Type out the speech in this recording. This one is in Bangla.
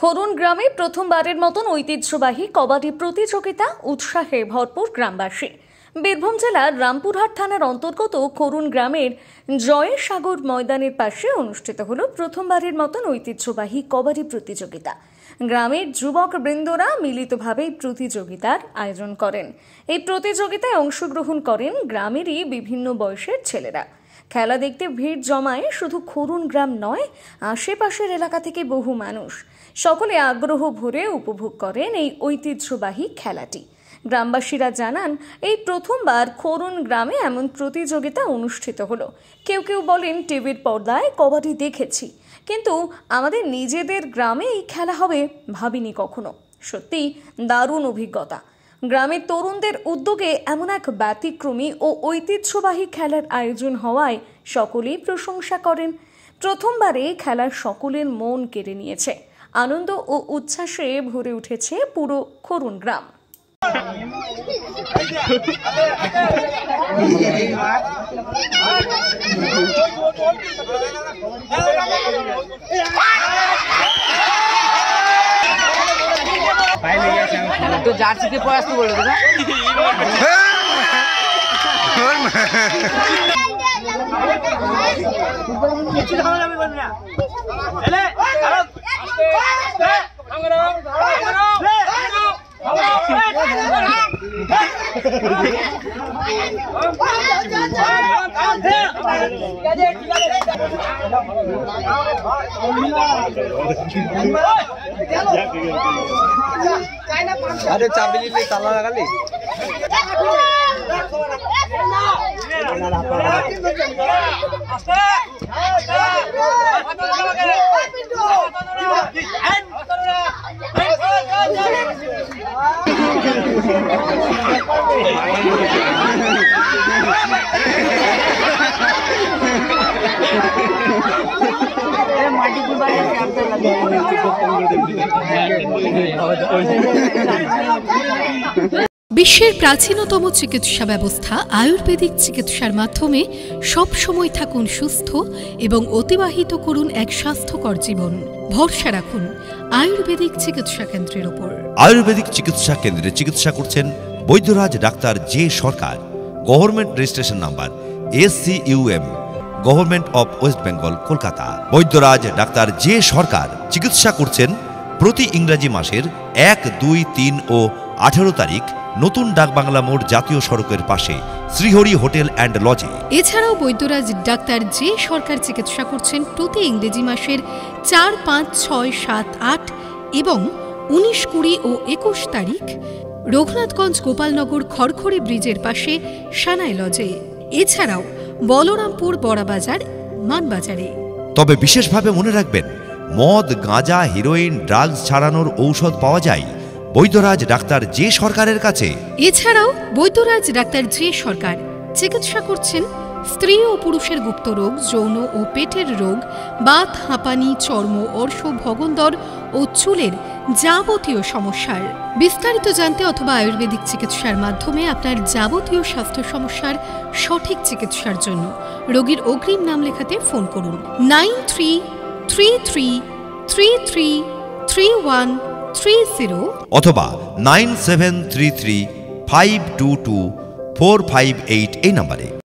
খরুন গ্রামে প্রথমবারের মতন ঐতিহ্যবাহী কবাডি প্রতিযোগিতা, উৎসাহে ভরপুর গ্রামবাসী। বীরভূম জেলার রামপুরহাট থানার অন্তর্গত খরুন গ্রামের জয়ের সাগর ময়দানের পাশে অনুষ্ঠিত হল প্রথমবারের মতন ঐতিহ্যবাহী কবাডি প্রতিযোগিতা। গ্রামের যুবক বৃন্দরা মিলিতভাবে প্রতিযোগিতার আয়োজন করেন। এই প্রতিযোগিতায় অংশগ্রহণ করেন গ্রামেরই বিভিন্ন বয়সের ছেলেরা। খেলা দেখতে ভিড় জমায় শুধু খরুন গ্রাম নয়, আশেপাশের এলাকা থেকে বহু মানুষ। সকলে আগ্রহ ভরে উপভোগ করেন এই ঐতিহ্যবাহী খেলাটি। গ্রামবাসীরা জানান, এই প্রথমবার খরুন গ্রামে এমন প্রতিযোগিতা অনুষ্ঠিত হলো। কেউ কেউ বলেন, টিভির পর্দায় কবাডি দেখেছি, কিন্তু আমাদের নিজেদের গ্রামে এই খেলা হবে ভাবিনি কখনো। সত্যি দারুণ অভিজ্ঞতা। গ্রামের তরুণদের উদ্যোগে এমন এক ব্যতিক্রমী ও ঐতিহ্যবাহী খেলার আয়োজন হওয়ায় সকলেই প্রশংসা করেন। প্রথমবারে খেলার সকলের মন কেড়ে নিয়েছে। আনন্দ ও উচ্ছ্বাসে ভরে উঠেছে পুরো খরুন গ্রাম। तो जार्सी के पास तो बोल रहे थे अरे चाबी ले ताला लगा ले বিশ্বের প্রাচীনতম চিকিৎসা ব্যবস্থা আয়ুর্বেদিক চিকিৎসার মাধ্যমে সব সময় থাকুন সুস্থ এবং অতিবাহিত করুন এক স্বাস্থ্যকর জীবন। ভরসা রাখুন আয়ুর্বেদিক চিকিৎসা কেন্দ্রের উপর। আয়ুর্বেদিক চিকিৎসা কেন্দ্রে চিকিৎসা করছেন বৈদ্যরাজ doctor J Sarkar, government registration number SCUM, government of West Bengal, Kolkata. বৈদ্যরাজ ডাক্তার জে সরকার চিকিৎসা করছেন প্রতি ইংরাজি মাসের 1, 2, 3 ও 18 তারিখ নতুন ডাকবাংলা মোড়, জাতীয় সড়কের পাশে, শ্রীহরি হোটেল অ্যান্ড লজে। এছাড়াও বৈদ্যরাজ ডাক্তার জে সরকার চিকিৎসা করছেন প্রতি ইংরেজি মাসের 4, 5, 6, 7, 8 এবং 19, 20 ও 21 তারিখ রঘুনাথগঞ্জ গোপালনগর খড়খড়ি ব্রিজের পাশে সানাই লজে। এছাড়াও বলরামপুর বড়াবাজার মানবাজারে। তবে বিশেষভাবে মনে রাখবেন, মদ, গাঁজা, হিরোইন, ড্রাগস ছাড়ানোর ঔষধ পাওয়া যায় বৈদ্যরাজ ডাক্তার জে সরকারের কাছে। এছাড়াও বৈদ্যরাজ ডাক্তার জে সরকার চিকিৎসা করছেন স্ত্রী ও পুরুষের গুপ্ত রোগ, যৌন ও পেটের রোগ, বাত, হাঁপানি, চর্ম, অর্শ, ভগন্দর ও চুলের যাবতীয় সমস্যার। বিস্তারিত জানতে অথবা আয়ুর্বেদিক চিকিৎসার মাধ্যমে আপনার যাবতীয় স্বাস্থ্য সমস্যার সঠিক চিকিৎসার জন্য রোগীর অগ্রিম নাম লেখাতে ফোন করুন 9333333130 অথবা 9733522458 এই নম্বরে।